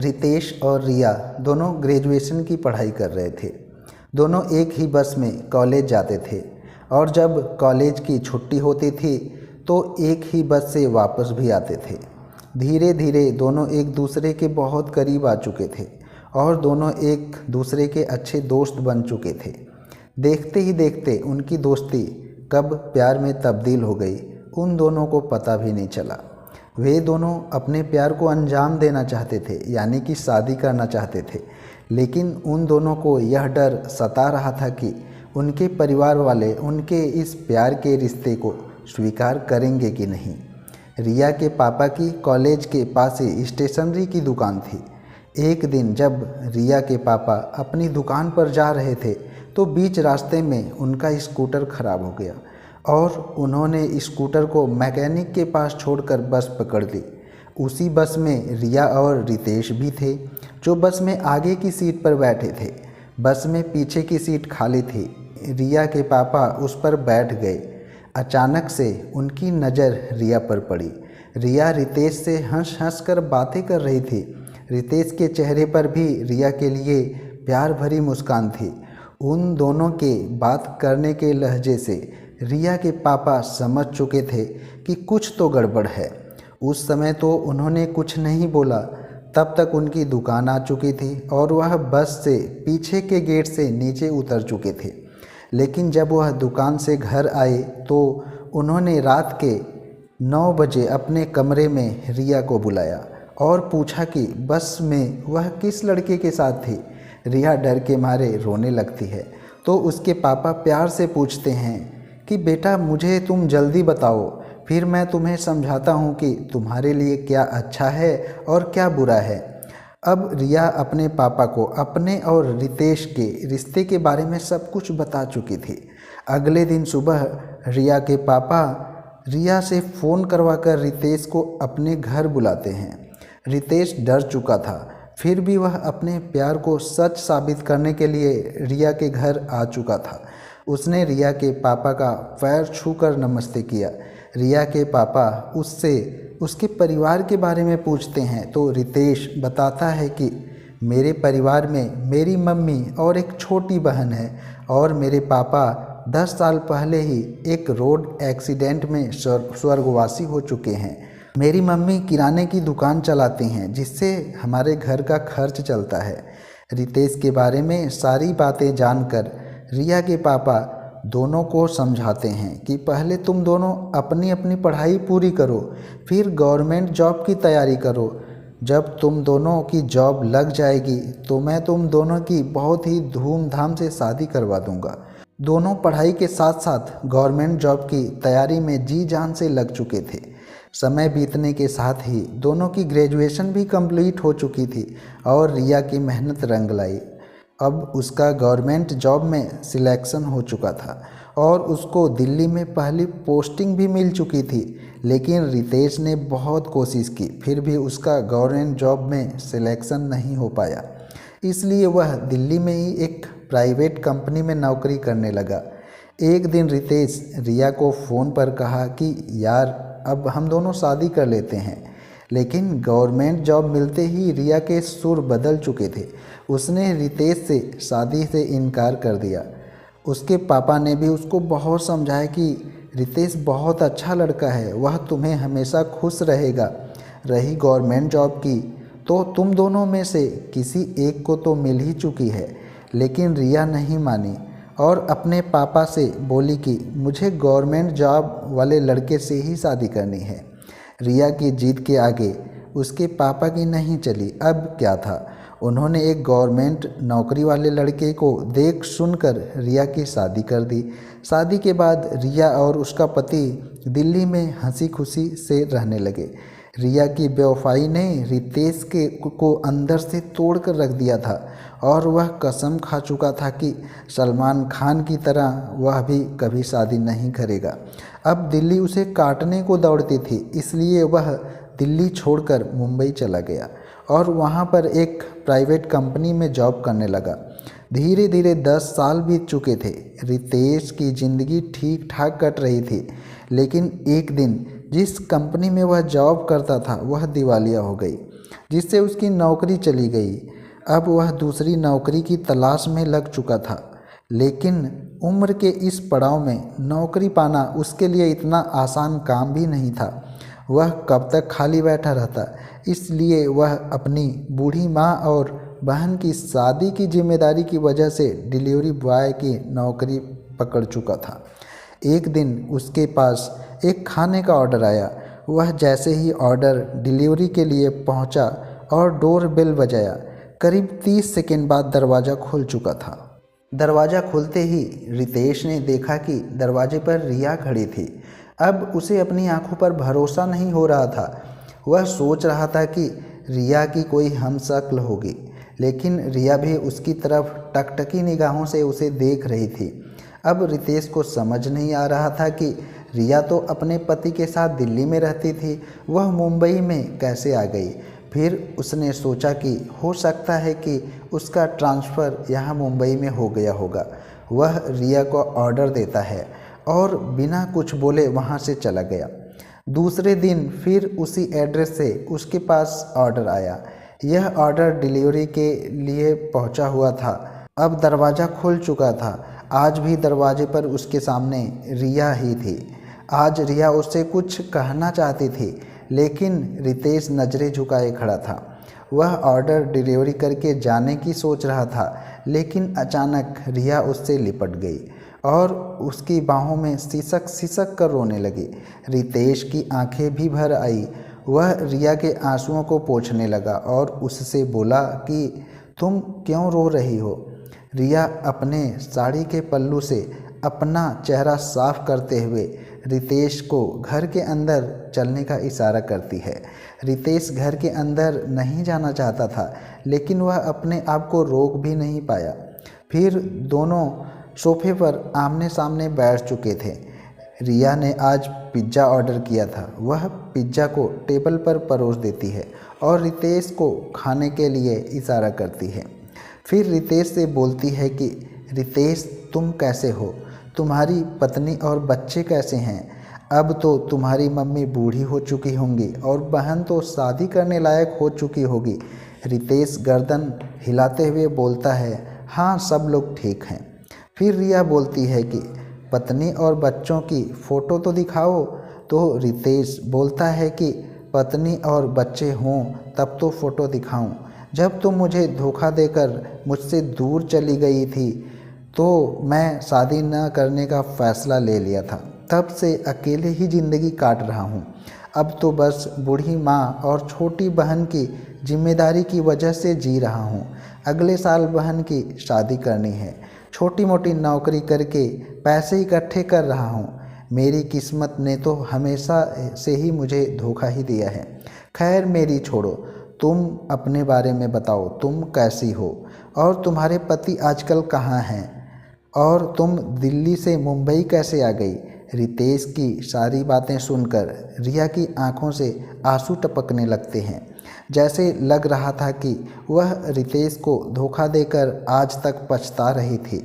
रितेश और रिया दोनों ग्रेजुएशन की पढ़ाई कर रहे थे। दोनों एक ही बस में कॉलेज जाते थे और जब कॉलेज की छुट्टी होती थी तो एक ही बस से वापस भी आते थे। धीरे धीरे दोनों एक दूसरे के बहुत करीब आ चुके थे और दोनों एक दूसरे के अच्छे दोस्त बन चुके थे। देखते ही देखते उनकी दोस्ती कब प्यार में तब्दील हो गई, उन दोनों को पता भी नहीं चला। वे दोनों अपने प्यार को अंजाम देना चाहते थे, यानी कि शादी करना चाहते थे, लेकिन उन दोनों को यह डर सता रहा था कि उनके परिवार वाले उनके इस प्यार के रिश्ते को स्वीकार करेंगे कि नहीं। रिया के पापा की कॉलेज के पास ही स्टेशनरी की दुकान थी। एक दिन जब रिया के पापा अपनी दुकान पर जा रहे थे तो बीच रास्ते में उनका स्कूटर खराब हो गया और उन्होंने स्कूटर को मैकेनिक के पास छोड़कर बस पकड़ ली। उसी बस में रिया और रितेश भी थे, जो बस में आगे की सीट पर बैठे थे। बस में पीछे की सीट खाली थी। रिया के पापा उस पर बैठ गए। अचानक से उनकी नज़र रिया पर पड़ी। रिया रितेश से हंस हंस कर बातें कर रही थी। रितेश के चेहरे पर भी रिया के लिए प्यार भरी मुस्कान थी। उन दोनों के बात करने के लहजे से रिया के पापा समझ चुके थे कि कुछ तो गड़बड़ है। उस समय तो उन्होंने कुछ नहीं बोला। तब तक उनकी दुकान आ चुकी थी और वह बस से पीछे के गेट से नीचे उतर चुके थे। लेकिन जब वह दुकान से घर आए तो उन्होंने रात के 9 बजे अपने कमरे में रिया को बुलाया और पूछा कि बस में वह किस लड़के के साथ थी। रिया डर के मारे रोने लगती है तो उसके पापा प्यार से पूछते हैं कि बेटा, मुझे तुम जल्दी बताओ, फिर मैं तुम्हें समझाता हूँ कि तुम्हारे लिए क्या अच्छा है और क्या बुरा है। अब रिया अपने पापा को अपने और रितेश के रिश्ते के बारे में सब कुछ बता चुकी थी। अगले दिन सुबह रिया के पापा रिया से फ़ोन करवाकर रितेश को अपने घर बुलाते हैं। रितेश डर चुका था, फिर भी वह अपने प्यार को सच साबित करने के लिए रिया के घर आ चुका था। उसने रिया के पापा का पैर छूकर नमस्ते किया। रिया के पापा उससे उसके परिवार के बारे में पूछते हैं तो रितेश बताता है कि मेरे परिवार में मेरी मम्मी और एक छोटी बहन है और मेरे पापा 10 साल पहले ही एक रोड एक्सीडेंट में स्वर्गवासी हो चुके हैं। मेरी मम्मी किराने की दुकान चलाती हैं जिससे हमारे घर का खर्च चलता है। रितेश के बारे में सारी बातें जानकर रिया के पापा दोनों को समझाते हैं कि पहले तुम दोनों अपनी अपनी पढ़ाई पूरी करो, फिर गवर्नमेंट जॉब की तैयारी करो। जब तुम दोनों की जॉब लग जाएगी तो मैं तुम दोनों की बहुत ही धूमधाम से शादी करवा दूंगा। दोनों पढ़ाई के साथ साथ गवर्नमेंट जॉब की तैयारी में जी जान से लग चुके थे। समय बीतने के साथ ही दोनों की ग्रेजुएशन भी कंप्लीट हो चुकी थी और रिया की मेहनत रंग लाई। अब उसका गवर्नमेंट जॉब में सिलेक्शन हो चुका था और उसको दिल्ली में पहली पोस्टिंग भी मिल चुकी थी। लेकिन रितेश ने बहुत कोशिश की, फिर भी उसका गवर्नमेंट जॉब में सिलेक्शन नहीं हो पाया। इसलिए वह दिल्ली में ही एक प्राइवेट कंपनी में नौकरी करने लगा। एक दिन रितेश रिया को फ़ोन पर कहा कि यार, अब हम दोनों शादी कर लेते हैं। लेकिन गवर्नमेंट जॉब मिलते ही रिया के सुर बदल चुके थे। उसने रितेश से शादी से इनकार कर दिया। उसके पापा ने भी उसको बहुत समझाया कि रितेश बहुत अच्छा लड़का है, वह तुम्हें हमेशा खुश रहेगा। रही गवर्नमेंट जॉब की तो तुम दोनों में से किसी एक को तो मिल ही चुकी है। लेकिन रिया नहीं मानी और अपने पापा से बोली कि मुझे गवर्नमेंट जॉब वाले लड़के से ही शादी करनी है। रिया की जिद के आगे उसके पापा की नहीं चली। अब क्या था, उन्होंने एक गवर्नमेंट नौकरी वाले लड़के को देख सुनकर रिया की शादी कर दी। शादी के बाद रिया और उसका पति दिल्ली में हंसी खुशी से रहने लगे। रिया की बेवफाई ने रितेश को अंदर से तोड़ कर रख दिया था और वह कसम खा चुका था कि सलमान खान की तरह वह भी कभी शादी नहीं करेगा। अब दिल्ली उसे काटने को दौड़ती थी, इसलिए वह दिल्ली छोड़कर मुंबई चला गया और वहाँ पर एक प्राइवेट कंपनी में जॉब करने लगा। धीरे धीरे 10 साल बीत चुके थे। रितेश की ज़िंदगी ठीक ठाक कट रही थी, लेकिन एक दिन जिस कंपनी में वह जॉब करता था वह दिवालिया हो गई। जिससे उसकी नौकरी चली गई। अब वह दूसरी नौकरी की तलाश में लग चुका था, लेकिन उम्र के इस पड़ाव में नौकरी पाना उसके लिए इतना आसान काम भी नहीं था। वह कब तक खाली बैठा रहता, इसलिए वह अपनी बूढ़ी माँ और बहन की शादी की जिम्मेदारी की वजह से डिलीवरी बॉय की नौकरी पकड़ चुका था। एक दिन उसके पास एक खाने का ऑर्डर आया। वह जैसे ही ऑर्डर डिलीवरी के लिए पहुंचा और डोर बेल बजाया, करीब 30 सेकंड बाद दरवाज़ा खुल चुका था। दरवाज़ा खुलते ही रितेश ने देखा कि दरवाजे पर रिया खड़ी थी। अब उसे अपनी आंखों पर भरोसा नहीं हो रहा था। वह सोच रहा था कि रिया की कोई हमशक्ल होगी, लेकिन रिया भी उसकी तरफ टकटकी निगाहों से उसे देख रही थी। अब रितेश को समझ नहीं आ रहा था कि रिया तो अपने पति के साथ दिल्ली में रहती थी, वह मुंबई में कैसे आ गई। फिर उसने सोचा कि हो सकता है कि उसका ट्रांसफ़र यहाँ मुंबई में हो गया होगा। वह रिया को ऑर्डर देता है और बिना कुछ बोले वहाँ से चला गया। दूसरे दिन फिर उसी एड्रेस से उसके पास ऑर्डर आया। यह ऑर्डर डिलीवरी के लिए पहुँचा हुआ था। अब दरवाज़ा खुल चुका था। आज भी दरवाजे पर उसके सामने रिया ही थी। आज रिया उससे कुछ कहना चाहती थी, लेकिन रितेश नज़रें झुकाए खड़ा था। वह ऑर्डर डिलीवरी करके जाने की सोच रहा था, लेकिन अचानक रिया उससे लिपट गई और उसकी बाहों में सिसक सिसक कर रोने लगी। रितेश की आंखें भी भर आई। वह रिया के आंसुओं को पोंछने लगा और उससे बोला कि तुम क्यों रो रही हो। रिया अपने साड़ी के पल्लू से अपना चेहरा साफ करते हुए रितेश को घर के अंदर चलने का इशारा करती है। रितेश घर के अंदर नहीं जाना चाहता था, लेकिन वह अपने आप को रोक भी नहीं पाया। फिर दोनों सोफे पर आमने सामने बैठ चुके थे। रिया ने आज पिज़्ज़ा ऑर्डर किया था। वह पिज़्ज़ा को टेबल पर परोस देती है और रितेश को खाने के लिए इशारा करती है। फिर रितेश से बोलती है कि रितेश, तुम कैसे हो? तुम्हारी पत्नी और बच्चे कैसे हैं? अब तो तुम्हारी मम्मी बूढ़ी हो चुकी होंगी और बहन तो शादी करने लायक हो चुकी होगी। रितेश गर्दन हिलाते हुए बोलता है, हाँ, सब लोग ठीक हैं। फिर रिया बोलती है कि पत्नी और बच्चों की फ़ोटो तो दिखाओ। तो रितेश बोलता है कि पत्नी और बच्चे हों तब तो फ़ोटो दिखाऊं। जब तुम मुझे धोखा देकर मुझसे दूर चली गई थी तो मैं शादी न करने का फ़ैसला ले लिया था। तब से अकेले ही ज़िंदगी काट रहा हूँ। अब तो बस बूढ़ी माँ और छोटी बहन की जिम्मेदारी की वजह से जी रहा हूँ। अगले साल बहन की शादी करनी है। छोटी मोटी नौकरी करके पैसे इकट्ठे कर रहा हूँ। मेरी किस्मत ने तो हमेशा से ही मुझे धोखा ही दिया है। खैर, मेरी छोड़ो, तुम अपने बारे में बताओ, तुम कैसी हो और तुम्हारे पति आजकल कहाँ हैं और तुम दिल्ली से मुंबई कैसे आ गई? रितेश की सारी बातें सुनकर रिया की आंखों से आंसू टपकने लगते हैं। जैसे लग रहा था कि वह रितेश को धोखा देकर आज तक पछता रही थी।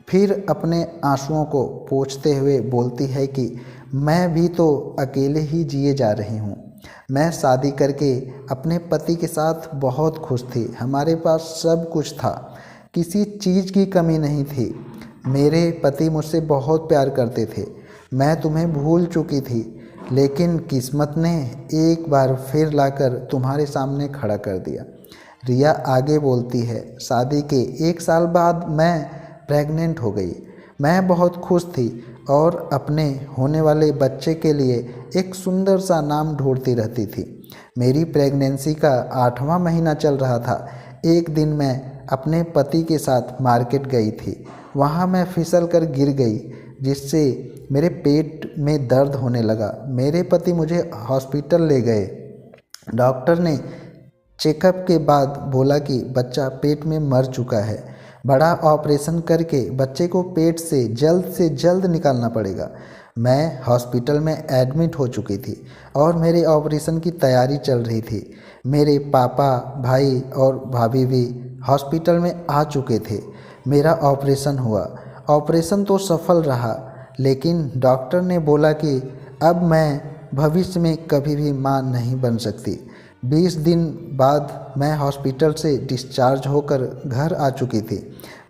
फिर अपने आंसुओं को पोंछते हुए बोलती है कि मैं भी तो अकेले ही जिए जा रही हूँ। मैं शादी करके अपने पति के साथ बहुत खुश थी। हमारे पास सब कुछ था, किसी चीज़ की कमी नहीं थी। मेरे पति मुझसे बहुत प्यार करते थे। मैं तुम्हें भूल चुकी थी, लेकिन किस्मत ने एक बार फिर लाकर तुम्हारे सामने खड़ा कर दिया। रिया आगे बोलती है, शादी के 1 साल बाद मैं प्रेग्नेंट हो गई। मैं बहुत खुश थी और अपने होने वाले बच्चे के लिए एक सुंदर सा नाम ढूंढती रहती थी। मेरी प्रेगनेंसी का 8वां महीना चल रहा था। एक दिन मैं अपने पति के साथ मार्केट गई थी। वहाँ मैं फिसल कर गिर गई, जिससे मेरे पेट में दर्द होने लगा। मेरे पति मुझे हॉस्पिटल ले गए। डॉक्टर ने चेकअप के बाद बोला कि बच्चा पेट में मर चुका है। बड़ा ऑपरेशन करके बच्चे को पेट से जल्द निकालना पड़ेगा। मैं हॉस्पिटल में एडमिट हो चुकी थी और मेरे ऑपरेशन की तैयारी चल रही थी। मेरे पापा, भाई और भाभी भी हॉस्पिटल में आ चुके थे। मेरा ऑपरेशन हुआ। ऑपरेशन तो सफल रहा, लेकिन डॉक्टर ने बोला कि अब मैं भविष्य में कभी भी मां नहीं बन सकती। 20 दिन बाद मैं हॉस्पिटल से डिस्चार्ज होकर घर आ चुकी थी।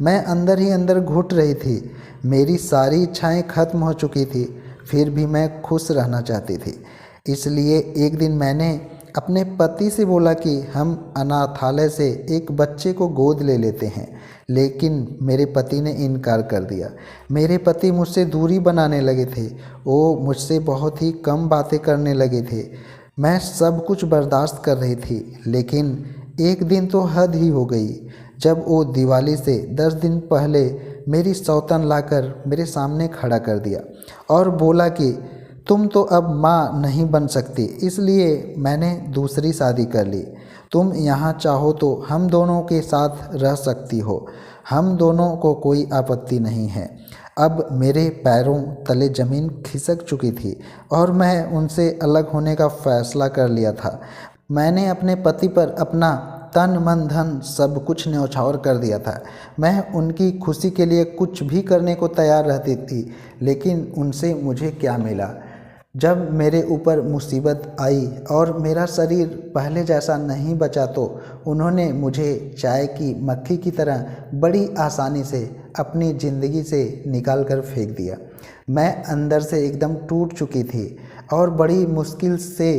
मैं अंदर ही अंदर घुट रही थी। मेरी सारी इच्छाएं खत्म हो चुकी थी, फिर भी मैं खुश रहना चाहती थी। इसलिए एक दिन मैंने अपने पति से बोला कि हम अनाथालय से एक बच्चे को गोद ले लेते हैं, लेकिन मेरे पति ने इनकार कर दिया। मेरे पति मुझसे दूरी बनाने लगे थे। वो मुझसे बहुत ही कम बातें करने लगे थे। मैं सब कुछ बर्दाश्त कर रही थी, लेकिन एक दिन तो हद ही हो गई जब वो दिवाली से 10 दिन पहले मेरी सौतन लाकर मेरे सामने खड़ा कर दिया और बोला कि तुम तो अब माँ नहीं बन सकती, इसलिए मैंने दूसरी शादी कर ली। तुम यहाँ चाहो तो हम दोनों के साथ रह सकती हो, हम दोनों को कोई आपत्ति नहीं है। अब मेरे पैरों तले ज़मीन खिसक चुकी थी और मैं उनसे अलग होने का फ़ैसला कर लिया था। मैंने अपने पति पर अपना तन मन धन सब कुछ न्यौछावर कर दिया था। मैं उनकी खुशी के लिए कुछ भी करने को तैयार रहती थी, लेकिन उनसे मुझे क्या मिला? जब मेरे ऊपर मुसीबत आई और मेरा शरीर पहले जैसा नहीं बचा तो उन्होंने मुझे चाय की मक्खी की तरह बड़ी आसानी से अपनी ज़िंदगी से निकाल कर फेंक दिया। मैं अंदर से एकदम टूट चुकी थी और बड़ी मुश्किल से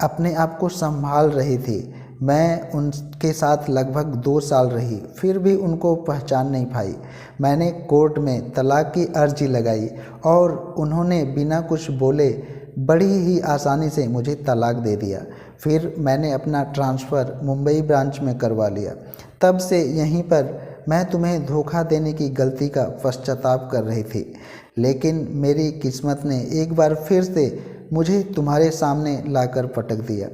अपने आप को संभाल रही थी। मैं उनके साथ लगभग 2 साल रही, फिर भी उनको पहचान नहीं पाई। मैंने कोर्ट में तलाक की अर्जी लगाई और उन्होंने बिना कुछ बोले बड़ी ही आसानी से मुझे तलाक दे दिया। फिर मैंने अपना ट्रांसफ़र मुंबई ब्रांच में करवा लिया। तब से यहीं पर मैं तुम्हें धोखा देने की गलती का पश्चाताप कर रही थी, लेकिन मेरी किस्मत ने एक बार फिर से मुझे तुम्हारे सामने लाकर पटक दिया।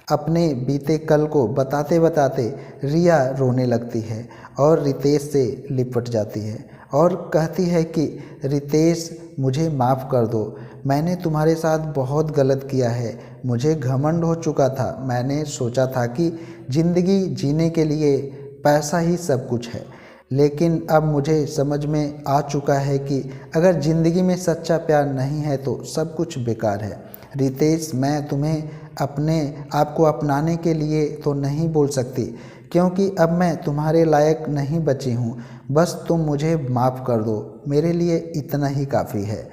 अपने बीते कल को बताते बताते रिया रोने लगती है और रितेश से लिपट जाती है और कहती है कि रितेश, मुझे माफ़ कर दो, मैंने तुम्हारे साथ बहुत गलत किया है। मुझे घमंड हो चुका था। मैंने सोचा था कि ज़िंदगी जीने के लिए पैसा ही सब कुछ है, लेकिन अब मुझे समझ में आ चुका है कि अगर ज़िंदगी में सच्चा प्यार नहीं है तो सब कुछ बेकार है। रितेश, मैं तुम्हें अपने आप को अपनाने के लिए तो नहीं बोल सकती, क्योंकि अब मैं तुम्हारे लायक नहीं बची हूँ। बस तुम मुझे माफ़ कर दो, मेरे लिए इतना ही काफ़ी है।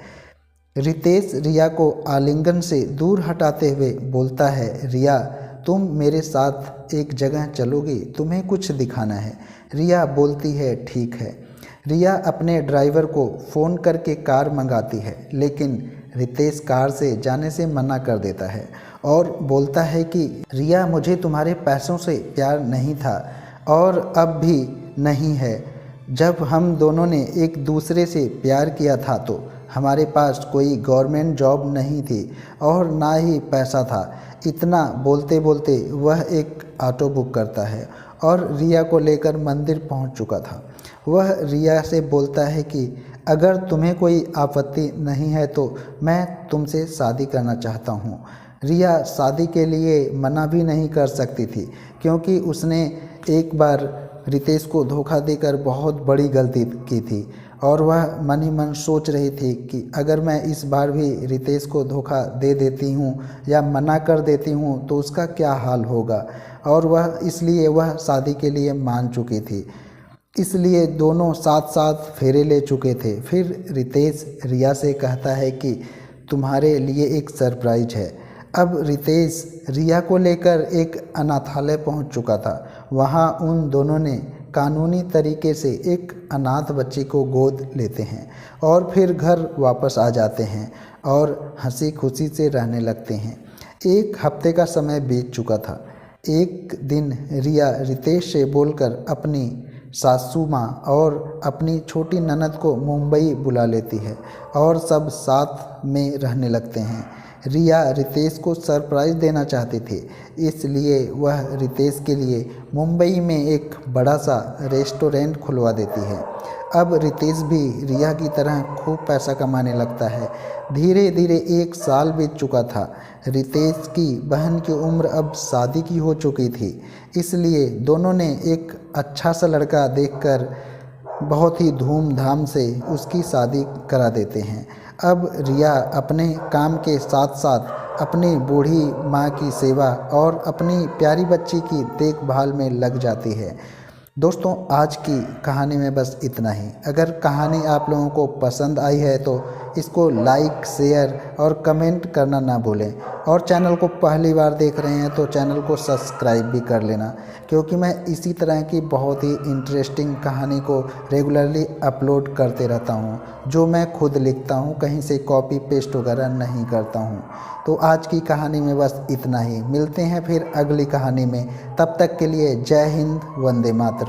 रितेश रिया को आलिंगन से दूर हटाते हुए बोलता है, रिया, तुम मेरे साथ एक जगह चलोगी, तुम्हें कुछ दिखाना है। रिया बोलती है, ठीक है। रिया अपने ड्राइवर को फ़ोन करके कार मंगाती है, लेकिन रितेश कार से जाने से मना कर देता है और बोलता है कि रिया, मुझे तुम्हारे पैसों से प्यार नहीं था और अब भी नहीं है। जब हम दोनों ने एक दूसरे से प्यार किया था तो हमारे पास कोई गवर्नमेंट जॉब नहीं थी और ना ही पैसा था। इतना बोलते बोलते वह एक ऑटो बुक करता है और रिया को लेकर मंदिर पहुंच चुका था। वह रिया से बोलता है कि अगर तुम्हें कोई आपत्ति नहीं है तो मैं तुमसे शादी करना चाहता हूँ। रिया शादी के लिए मना भी नहीं कर सकती थी, क्योंकि उसने एक बार रितेश को धोखा देकर बहुत बड़ी गलती की थी और वह मन ही मन सोच रही थी कि अगर मैं इस बार भी रितेश को धोखा दे देती हूँ या मना कर देती हूँ तो उसका क्या हाल होगा, और वह इसलिए वह शादी के लिए मान चुकी थी। इसलिए दोनों साथ साथ फेरे ले चुके थे। फिर रितेश रिया से कहता है कि तुम्हारे लिए एक सरप्राइज है। अब रितेश रिया को लेकर एक अनाथालय पहुंच चुका था। वहां उन दोनों ने कानूनी तरीके से एक अनाथ बच्चे को गोद लेते हैं और फिर घर वापस आ जाते हैं और हंसी खुशी से रहने लगते हैं। 1 हफ्ते का समय बीत चुका था। एक दिन रिया रितेश से बोलकर अपनी सासू माँ और अपनी छोटी ननद को मुंबई बुला लेती है और सब साथ में रहने लगते हैं। रिया रितेश को सरप्राइज़ देना चाहती थी, इसलिए वह रितेश के लिए मुंबई में एक बड़ा सा रेस्टोरेंट खुलवा देती है। अब रितेश भी रिया की तरह खूब पैसा कमाने लगता है। धीरे धीरे 1 साल बीत चुका था। रितेश की बहन की उम्र अब शादी की हो चुकी थी, इसलिए दोनों ने एक अच्छा सा लड़का देखकर बहुत ही धूमधाम से उसकी शादी करा देते हैं। अब रिया अपने काम के साथ साथ अपनी बूढ़ी माँ की सेवा और अपनी प्यारी बच्ची की देखभाल में लग जाती है। दोस्तों, आज की कहानी में बस इतना ही। अगर कहानी आप लोगों को पसंद आई है तो इसको लाइक, शेयर और कमेंट करना ना भूलें। और चैनल को पहली बार देख रहे हैं तो चैनल को सब्सक्राइब भी कर लेना, क्योंकि मैं इसी तरह की बहुत ही इंटरेस्टिंग कहानी को रेगुलरली अपलोड करते रहता हूँ, जो मैं खुद लिखता हूँ, कहीं से कॉपी पेस्ट वगैरह नहीं करता हूँ। तो आज की कहानी में बस इतना ही। मिलते हैं फिर अगली कहानी में। तब तक के लिए जय हिंद, वंदे मातरम।